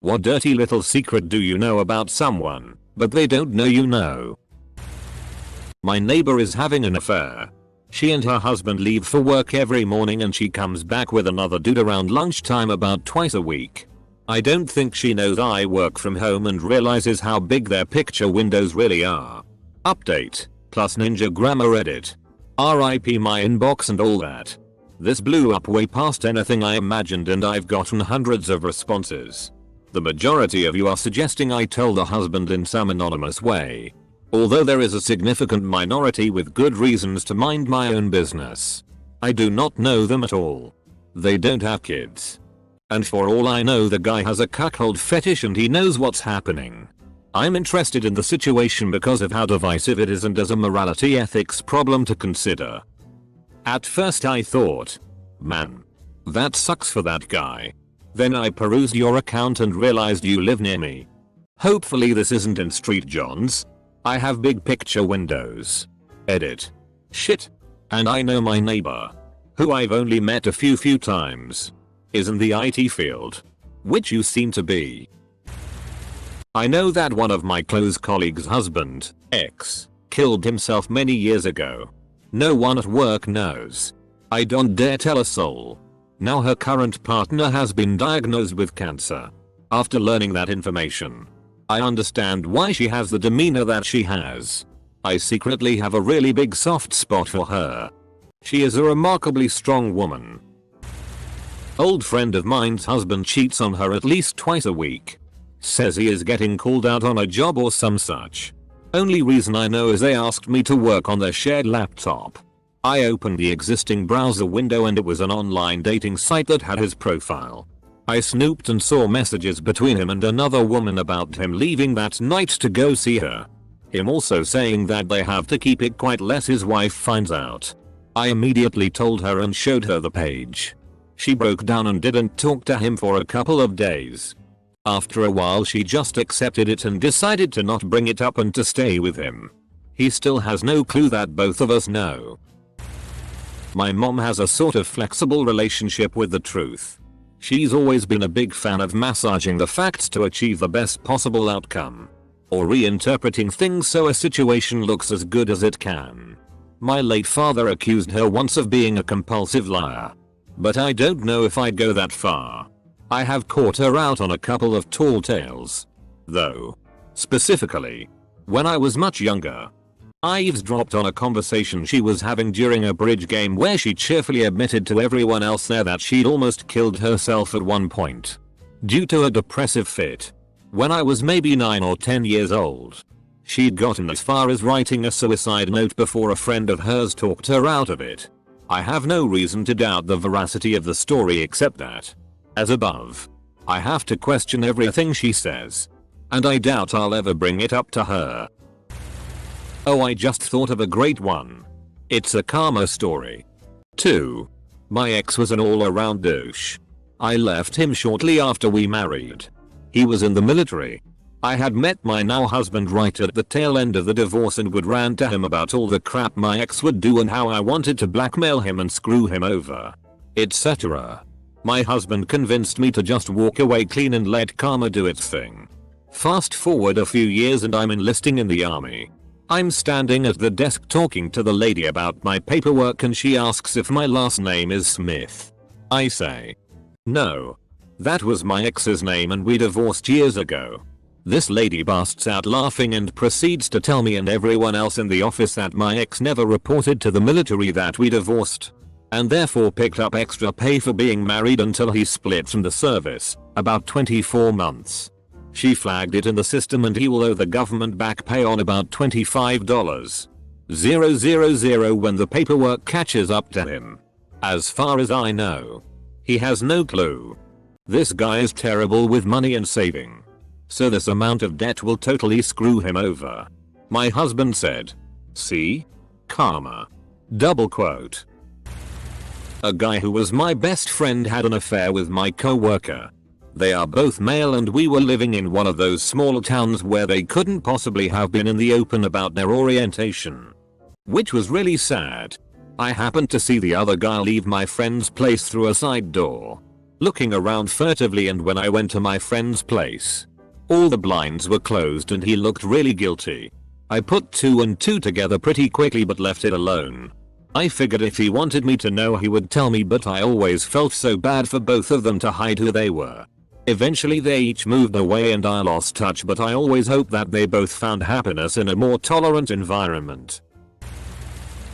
What dirty little secret do you know about someone, but they don't know you know? My neighbor is having an affair. She and her husband leave for work every morning and she comes back with another dude around lunchtime about twice a week. I don't think she knows I work from home and realizes how big their picture windows really are. Update, plus ninja grammar edit. RIP my inbox and all that. This blew up way past anything I imagined and I've gotten hundreds of responses. The majority of you are suggesting I tell the husband in some anonymous way. Although there is a significant minority with good reasons to mind my own business. I do not know them at all. They don't have kids. And for all I know the guy has a cuckold fetish and he knows what's happening. I'm interested in the situation because of how divisive it is and as a morality ethics problem to consider. At first I thought, man, that sucks for that guy. Then I perused your account and realized you live near me. Hopefully this isn't in Street Johns. I have big picture windows. Edit. Shit. And I know my neighbor, who I've only met a few times, is in the IT field, which you seem to be. I know that one of my close colleagues' husband, ex, killed himself many years ago. No one at work knows. I don't dare tell a soul. Now her current partner has been diagnosed with cancer. After learning that information, I understand why she has the demeanor that she has. I secretly have a really big soft spot for her. She is a remarkably strong woman. Old friend of mine's husband cheats on her at least twice a week. Says he is getting called out on a job or some such. Only reason I know is they asked me to work on their shared laptop. I opened the existing browser window and it was an online dating site that had his profile. I snooped and saw messages between him and another woman about him leaving that night to go see her. Him also saying that they have to keep it quiet lest his wife finds out. I immediately told her and showed her the page. She broke down and didn't talk to him for a couple of days. After a while she just accepted it and decided to not bring it up and to stay with him. He still has no clue that both of us know. My mom has a sort of flexible relationship with the truth. She's always been a big fan of massaging the facts to achieve the best possible outcome. Or reinterpreting things so a situation looks as good as it can. My late father accused her once of being a compulsive liar. But I don't know if I'd go that far. I have caught her out on a couple of tall tales. Though. Specifically, when I was much younger. I eavesdropped on a conversation she was having during a bridge game where she cheerfully admitted to everyone else there that she'd almost killed herself at one point. Due to a depressive fit. When I was maybe 9 or 10 years old. She'd gotten as far as writing a suicide note before a friend of hers talked her out of it. I have no reason to doubt the veracity of the story except that, as above, I have to question everything she says. And I doubt I'll ever bring it up to her. Oh, I just thought of a great one. It's a karma story. 2. My ex was an all-around douche. I left him shortly after we married. He was in the military. I had met my now husband right at the tail end of the divorce and would rant to him about all the crap my ex would do and how I wanted to blackmail him and screw him over, etc. My husband convinced me to just walk away clean and let karma do its thing. Fast forward a few years and I'm enlisting in the army. I'm standing at the desk talking to the lady about my paperwork and she asks if my last name is Smith. I say, no. That was my ex's name and we divorced years ago. This lady bursts out laughing and proceeds to tell me and everyone else in the office that my ex never reported to the military that we divorced. And therefore picked up extra pay for being married until he split from the service, about 24 months. She flagged it in the system and he will owe the government back pay on about $25,000 when the paperwork catches up to him. As far as I know, he has no clue. This guy is terrible with money and saving. So this amount of debt will totally screw him over. My husband said, see? Karma. Double quote. A guy who was my best friend had an affair with my coworker. They are both male and we were living in one of those small towns where they couldn't possibly have been in the open about their orientation. Which was really sad. I happened to see the other guy leave my friend's place through a side door. looking around furtively, and when I went to my friend's place, all the blinds were closed and he looked really guilty. I put 2 and 2 together pretty quickly but left it alone. I figured if he wanted me to know he would tell me, but I always felt so bad for both of them to hide who they were. Eventually they each moved away and I lost touch, but I always hoped that they both found happiness in a more tolerant environment.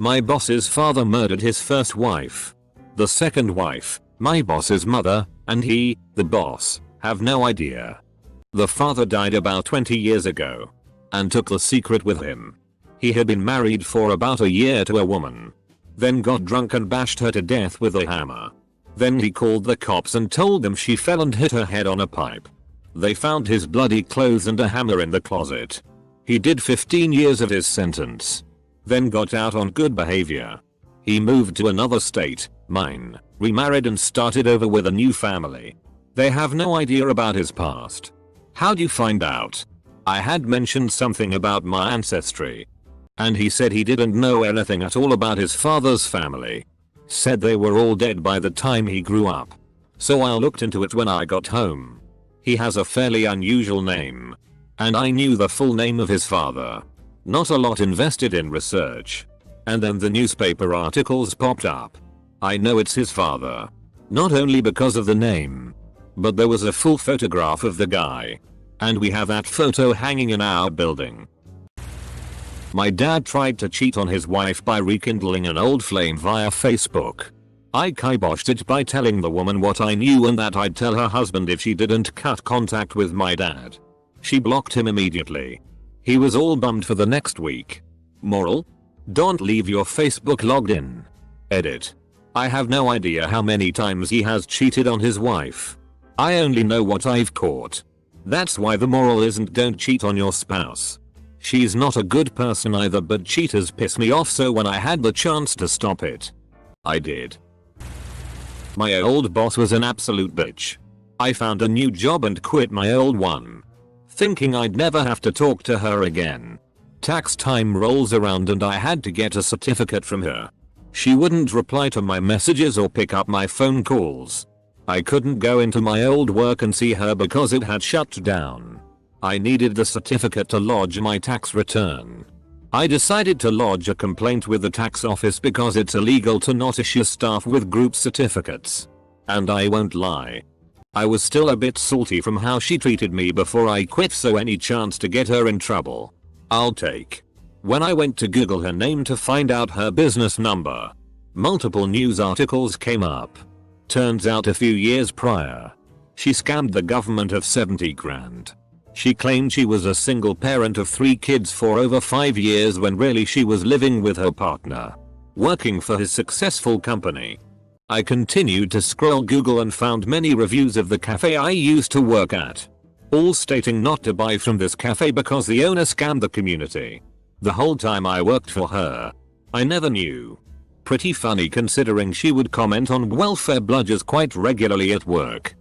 My boss's father murdered his first wife. The second wife, my boss's mother, and he, the boss, have no idea. The father died about 20 years ago and took the secret with him. He had been married for about a year to a woman, then got drunk and bashed her to death with a hammer. Then he called the cops and told them she fell and hit her head on a pipe. They found his bloody clothes and a hammer in the closet. He did 15 years of his sentence, then got out on good behavior. He moved to another state, mine, remarried and started over with a new family. They have no idea about his past. How'd you find out? I had mentioned something about my ancestry, and he said he didn't know anything at all about his father's family. Said they were all dead by the time he grew up. So I looked into it when I got home. He has a fairly unusual name, and I knew the full name of his father. Not a lot invested in research. And then the newspaper articles popped up. I know it's his father. Not only because of the name, but there was a full photograph of the guy. And we have that photo hanging in our building. My dad tried to cheat on his wife by rekindling an old flame via Facebook. I kiboshed it by telling the woman what I knew and that I'd tell her husband if she didn't cut contact with my dad. She blocked him immediately. He was all bummed for the next week. Moral? Don't leave your Facebook logged in. Edit. I have no idea how many times he has cheated on his wife. I only know what I've caught. That's why the moral isn't don't cheat on your spouse. She's not a good person either, but cheaters piss me off, so when I had the chance to stop it, I did. My old boss was an absolute bitch. I found a new job and quit my old one, thinking I'd never have to talk to her again. Tax time rolls around and I had to get a certificate from her. She wouldn't reply to my messages or pick up my phone calls. I couldn't go into my old work and see her because it had shut down. I needed the certificate to lodge my tax return. I decided to lodge a complaint with the tax office because it's illegal to not issue staff with group certificates. And I won't lie, I was still a bit salty from how she treated me before I quit, so any chance to get her in trouble, I'll take. When I went to Google her name to find out her business number, multiple news articles came up. Turns out a few years prior, she scammed the government of 70 grand. She claimed she was a single parent of 3 kids for over 5 years when really she was living with her partner, working for his successful company. I continued to scroll Google and found many reviews of the cafe I used to work at, all stating not to buy from this cafe because the owner scammed the community. The whole time I worked for her, I never knew. Pretty funny considering she would comment on welfare bludgers quite regularly at work.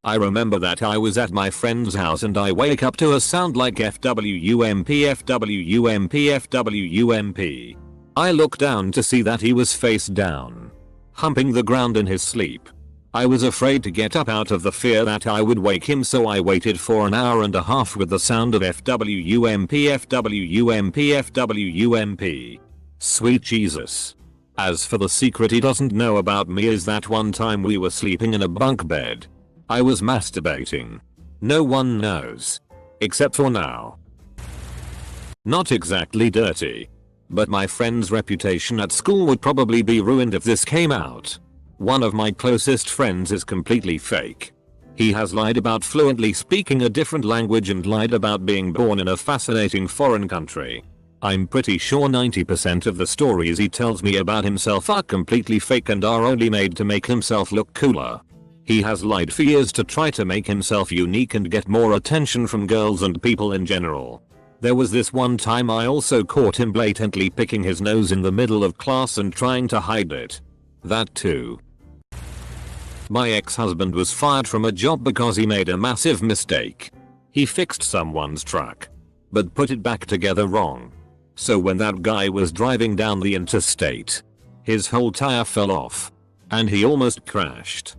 I remember that I was at my friend's house and I wake up to a sound like FWUMP FWUMP FWUMP. I look down to see that he was face down, humping the ground in his sleep. I was afraid to get up out of the fear that I would wake him, so I waited for an hour and a half with the sound of FWUMP FWUMP FWUMP. Sweet Jesus. As for the secret he doesn't know about me is that one time we were sleeping in a bunk bed. I was masturbating. No one knows. Except for now. Not exactly dirty, but my friend's reputation at school would probably be ruined if this came out. One of my closest friends is completely fake. He has lied about fluently speaking a different language and lied about being born in a fascinating foreign country. I'm pretty sure 90% of the stories he tells me about himself are completely fake and are only made to make himself look cooler. He has lied for years to try to make himself unique and get more attention from girls and people in general. There was this one time I also caught him blatantly picking his nose in the middle of class and trying to hide it. That too. My ex-husband was fired from a job because he made a massive mistake. He fixed someone's truck, but put it back together wrong. So when that guy was driving down the interstate, his whole tire fell off. and he almost crashed.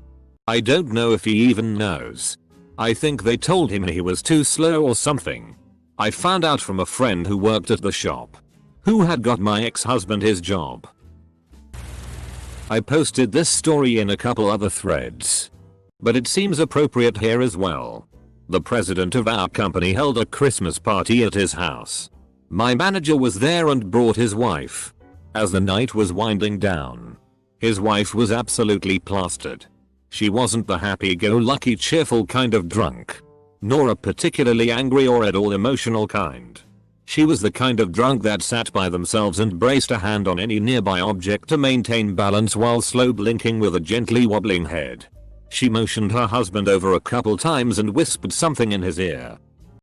I don't know if he even knows. I think they told him he was too slow or something. I found out from a friend who worked at the shop, who had got my ex-husband his job. I posted this story in a couple other threads, but it seems appropriate here as well. The president of our company held a Christmas party at his house. My manager was there and brought his wife. As the night was winding down, his wife was absolutely plastered. She wasn't the happy-go-lucky cheerful kind of drunk, nor a particularly angry or at all emotional kind. She was the kind of drunk that sat by themselves and braced a hand on any nearby object to maintain balance while slow blinking with a gently wobbling head. She motioned her husband over a couple times and whispered something in his ear,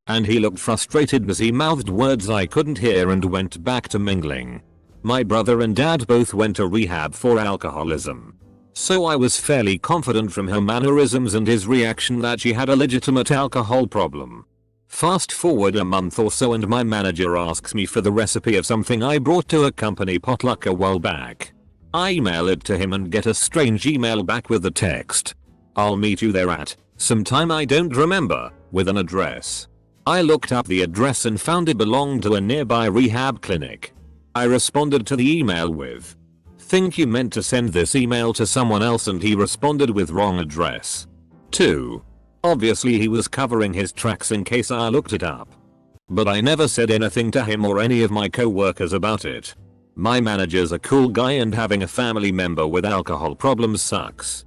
and he looked frustrated as he mouthed words I couldn't hear and went back to mingling. My brother and dad both went to rehab for alcoholism, so I was fairly confident from her mannerisms and his reaction that she had a legitimate alcohol problem. Fast forward a month or so and my manager asks me for the recipe of something I brought to a company potluck a while back. I email it to him and get a strange email back with the text, "I'll meet you there at some time I don't remember," with an address. I looked up the address and found it belonged to a nearby rehab clinic. I responded to the email with, "Think you meant to send this email to someone else," and he responded with "wrong address." 2. Obviously he was covering his tracks in case I looked it up. But I never said anything to him or any of my co-workers about it. My manager's a cool guy and having a family member with alcohol problems sucks.